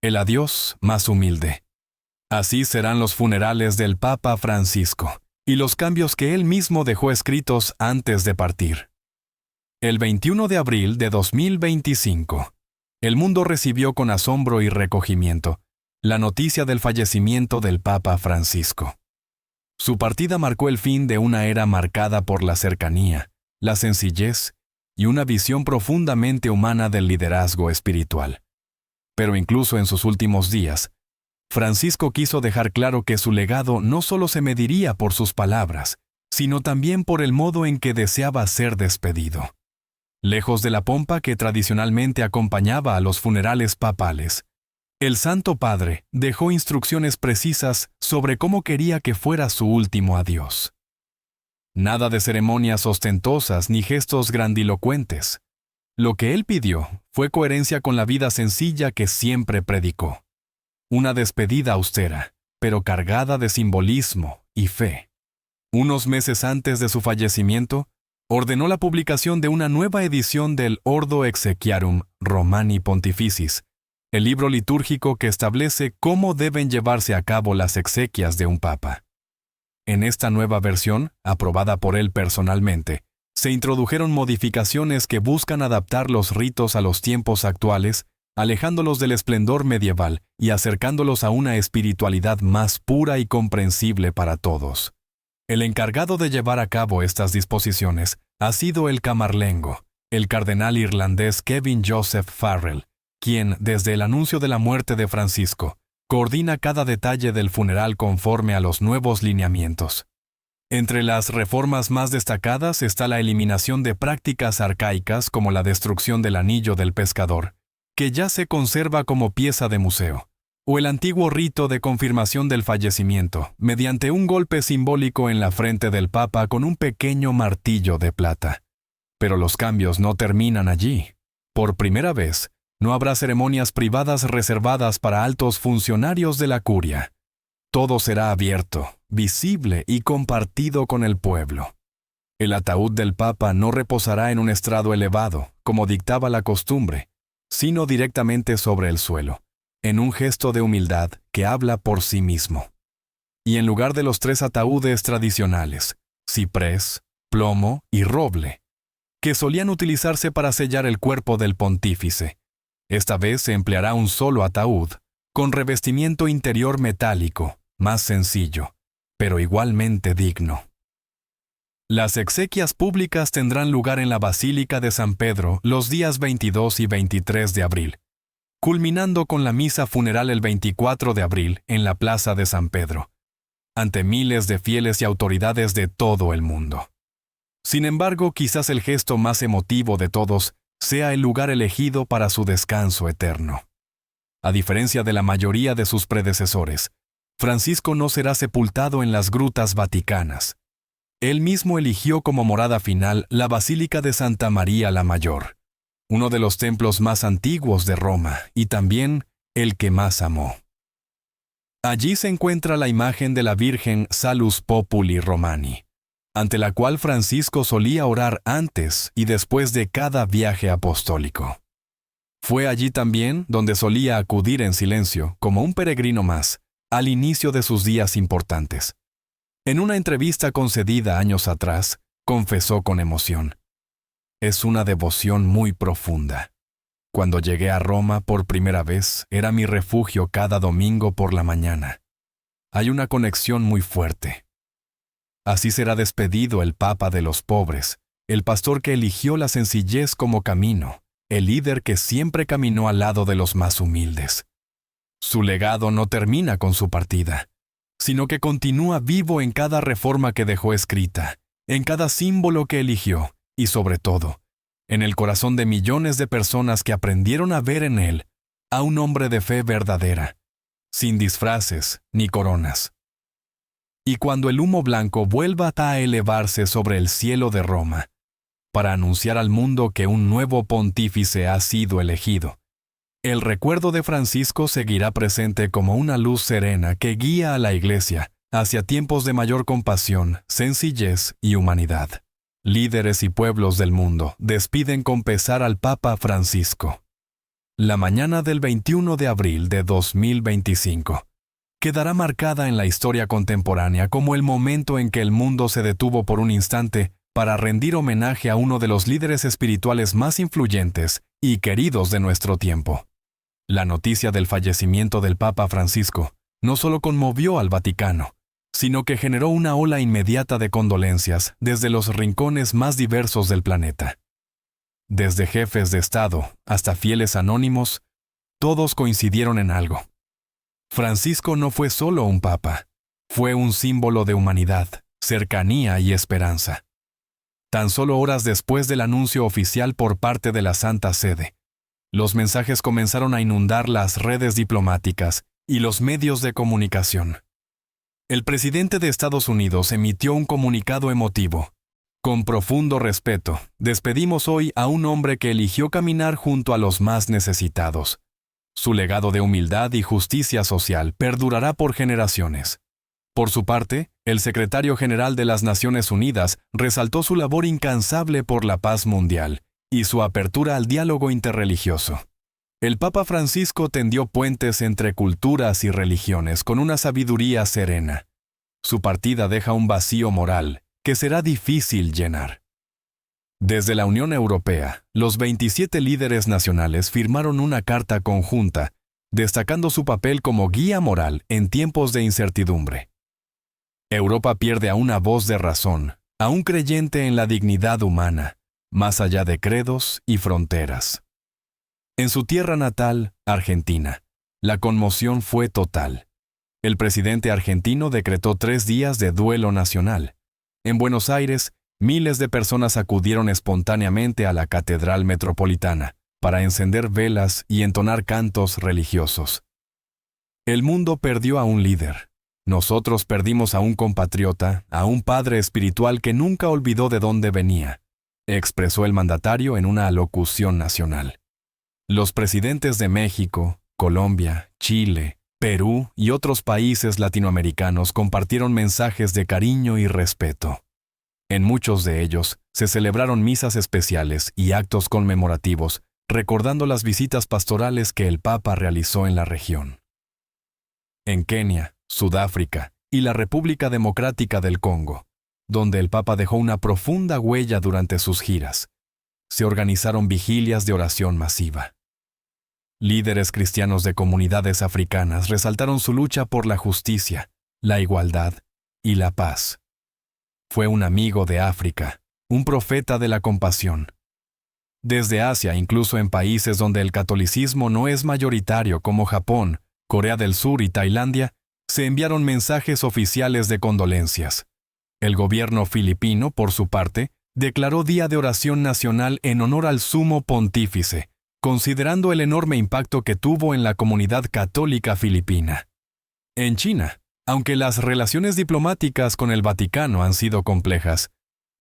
el adiós más humilde. Así serán los funerales del Papa Francisco y los cambios que él mismo dejó escritos antes de partir. El 21 de abril de 2025, el mundo recibió con asombro y recogimiento la noticia del fallecimiento del Papa Francisco. Su partida marcó el fin de una era marcada por la cercanía, la sencillez y una visión profundamente humana del liderazgo espiritual. Pero incluso en sus últimos días, Francisco quiso dejar claro que su legado no solo se mediría por sus palabras, sino también por el modo en que deseaba ser despedido. Lejos de la pompa que tradicionalmente acompañaba a los funerales papales, el Santo Padre dejó instrucciones precisas sobre cómo quería que fuera su último adiós. Nada de ceremonias ostentosas ni gestos grandilocuentes. Lo que él pidió fue coherencia con la vida sencilla que siempre predicó. Una despedida austera, pero cargada de simbolismo y fe. Unos meses antes de su fallecimiento, ordenó la publicación de una nueva edición del Ordo Exequiarum Romani Pontificis, el libro litúrgico que establece cómo deben llevarse a cabo las exequias de un papa. En esta nueva versión, aprobada por él personalmente, se introdujeron modificaciones que buscan adaptar los ritos a los tiempos actuales, alejándolos del esplendor medieval y acercándolos a una espiritualidad más pura y comprensible para todos. El encargado de llevar a cabo estas disposiciones ha sido el camarlengo, el cardenal irlandés Kevin Joseph Farrell, quien, desde el anuncio de la muerte de Francisco, coordina cada detalle del funeral conforme a los nuevos lineamientos. Entre las reformas más destacadas está la eliminación de prácticas arcaicas como la destrucción del anillo del pescador, que ya se conserva como pieza de museo, o el antiguo rito de confirmación del fallecimiento, mediante un golpe simbólico en la frente del Papa con un pequeño martillo de plata. Pero los cambios no terminan allí. Por primera vez, no habrá ceremonias privadas reservadas para altos funcionarios de la curia. Todo será abierto, visible y compartido con el pueblo. El ataúd del Papa no reposará en un estrado elevado, como dictaba la costumbre, sino directamente sobre el suelo, en un gesto de humildad que habla por sí mismo. Y en lugar de los 3 ataúdes tradicionales, ciprés, plomo y roble, que solían utilizarse para sellar el cuerpo del pontífice, esta vez se empleará un solo ataúd, con revestimiento interior metálico, más sencillo, pero igualmente digno. Las exequias públicas tendrán lugar en la Basílica de San Pedro los días 22 y 23 de abril, culminando con la misa funeral el 24 de abril en la Plaza de San Pedro, ante miles de fieles y autoridades de todo el mundo. Sin embargo, quizás el gesto más emotivo de todos sea el lugar elegido para su descanso eterno. A diferencia de la mayoría de sus predecesores, Francisco no será sepultado en las grutas vaticanas. Él mismo eligió como morada final la Basílica de Santa María la Mayor, uno de los templos más antiguos de Roma y también el que más amó. Allí se encuentra la imagen de la Virgen Salus Populi Romani, ante la cual Francisco solía orar antes y después de cada viaje apostólico. Fue allí también donde solía acudir en silencio, como un peregrino más, al inicio de sus días importantes. En una entrevista concedida años atrás, confesó con emoción: «Es una devoción muy profunda. Cuando llegué a Roma por primera vez, era mi refugio cada domingo por la mañana. Hay una conexión muy fuerte. Así será despedido el Papa de los pobres, el pastor que eligió la sencillez como camino, el líder que siempre caminó al lado de los más humildes. Su legado no termina con su partida, sino que continúa vivo en cada reforma que dejó escrita, en cada símbolo que eligió y, sobre todo, en el corazón de millones de personas que aprendieron a ver en él a un hombre de fe verdadera, sin disfraces ni coronas. Y cuando el humo blanco vuelva a elevarse sobre el cielo de Roma, para anunciar al mundo que un nuevo pontífice ha sido elegido, el recuerdo de Francisco seguirá presente como una luz serena que guía a la Iglesia hacia tiempos de mayor compasión, sencillez y humanidad. Líderes y pueblos del mundo despiden con pesar al Papa Francisco. La mañana del 21 de abril de 2025 quedará marcada en la historia contemporánea como el momento en que el mundo se detuvo por un instante para rendir homenaje a uno de los líderes espirituales más influyentes y queridos de nuestro tiempo. La noticia del fallecimiento del Papa Francisco no solo conmovió al Vaticano, sino que generó una ola inmediata de condolencias desde los rincones más diversos del planeta. Desde jefes de Estado hasta fieles anónimos, todos coincidieron en algo. Francisco no fue solo un papa, fue un símbolo de humanidad, cercanía y esperanza. Tan solo horas después del anuncio oficial por parte de la Santa Sede, los mensajes comenzaron a inundar las redes diplomáticas y los medios de comunicación. El presidente de Estados Unidos emitió un comunicado emotivo. Con profundo respeto, despedimos hoy a un hombre que eligió caminar junto a los más necesitados. Su legado de humildad y justicia social perdurará por generaciones. Por su parte, el secretario general de las Naciones Unidas resaltó su labor incansable por la paz mundial y su apertura al diálogo interreligioso. El Papa Francisco tendió puentes entre culturas y religiones con una sabiduría serena. Su partida deja un vacío moral que será difícil llenar. Desde la Unión Europea, los 27 líderes nacionales firmaron una carta conjunta, destacando su papel como guía moral en tiempos de incertidumbre. Europa pierde a una voz de razón, a un creyente en la dignidad humana, más allá de credos y fronteras. En su tierra natal, Argentina, la conmoción fue total. El presidente argentino decretó 3 días de duelo nacional. En Buenos Aires, miles de personas acudieron espontáneamente a la Catedral Metropolitana para encender velas y entonar cantos religiosos. El mundo perdió a un líder. Nosotros perdimos a un compatriota, a un padre espiritual que nunca olvidó de dónde venía, expresó el mandatario en una alocución nacional. Los presidentes de México, Colombia, Chile, Perú y otros países latinoamericanos compartieron mensajes de cariño y respeto. En muchos de ellos se celebraron misas especiales y actos conmemorativos, recordando las visitas pastorales que el Papa realizó en la región. En Kenia, Sudáfrica y la República Democrática del Congo, donde el Papa dejó una profunda huella durante sus giras, se organizaron vigilias de oración masiva. Líderes cristianos de comunidades africanas resaltaron su lucha por la justicia, la igualdad y la paz. Fue un amigo de África, un profeta de la compasión. Desde Asia, incluso en países donde el catolicismo no es mayoritario como Japón, Corea del Sur y Tailandia, se enviaron mensajes oficiales de condolencias. El gobierno filipino, por su parte, declaró Día de Oración Nacional en honor al Sumo Pontífice, considerando el enorme impacto que tuvo en la comunidad católica filipina. En China, aunque las relaciones diplomáticas con el Vaticano han sido complejas,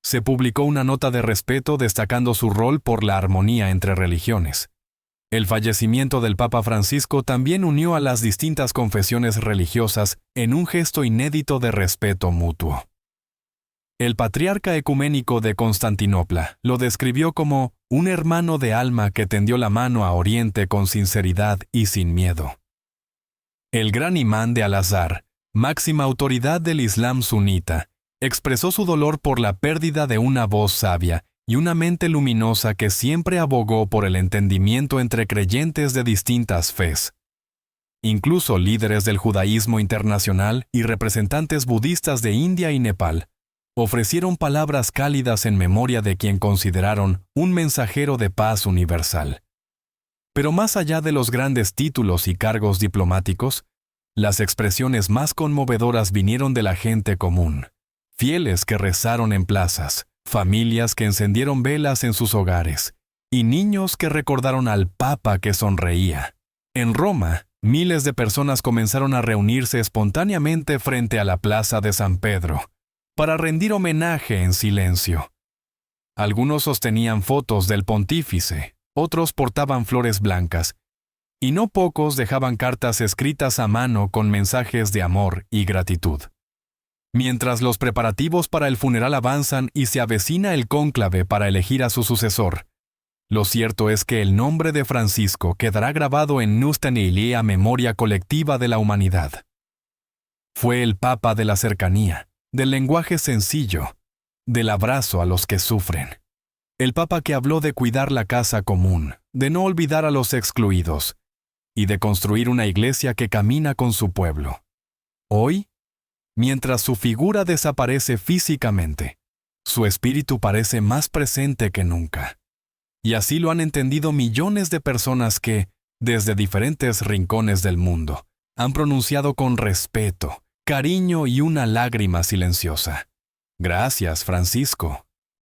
se publicó una nota de respeto destacando su rol por la armonía entre religiones. El fallecimiento del Papa Francisco también unió a las distintas confesiones religiosas en un gesto inédito de respeto mutuo. El patriarca ecuménico de Constantinopla lo describió como un hermano de alma que tendió la mano a Oriente con sinceridad y sin miedo. El gran imán de Al-Azhar, máxima autoridad del Islam sunita, expresó su dolor por la pérdida de una voz sabia y una mente luminosa que siempre abogó por el entendimiento entre creyentes de distintas fes. Incluso líderes del judaísmo internacional y representantes budistas de India y Nepal ofrecieron palabras cálidas en memoria de quien consideraron un mensajero de paz universal. Pero más allá de los grandes títulos y cargos diplomáticos, las expresiones más conmovedoras vinieron de la gente común, fieles que rezaron en plazas, familias que encendieron velas en sus hogares, y niños que recordaron al Papa que sonreía. En Roma, miles de personas comenzaron a reunirse espontáneamente frente a la plaza de San Pedro, para rendir homenaje en silencio. Algunos sostenían fotos del pontífice, otros portaban flores blancas, y no pocos dejaban cartas escritas a mano con mensajes de amor y gratitud. Mientras los preparativos para el funeral avanzan y se avecina el cónclave para elegir a su sucesor, Lo cierto es que el nombre de Francisco quedará grabado en nuestra memoria colectiva de la humanidad. Fue el Papa de la cercanía, del lenguaje sencillo, del abrazo a los que sufren. El Papa que habló de cuidar la casa común, de no olvidar a los excluidos, y de construir una iglesia que camina con su pueblo. Hoy, mientras su figura desaparece físicamente, su espíritu parece más presente que nunca. Y así lo han entendido millones de personas que, desde diferentes rincones del mundo, han pronunciado con respeto, cariño y una lágrima silenciosa: Gracias, Francisco.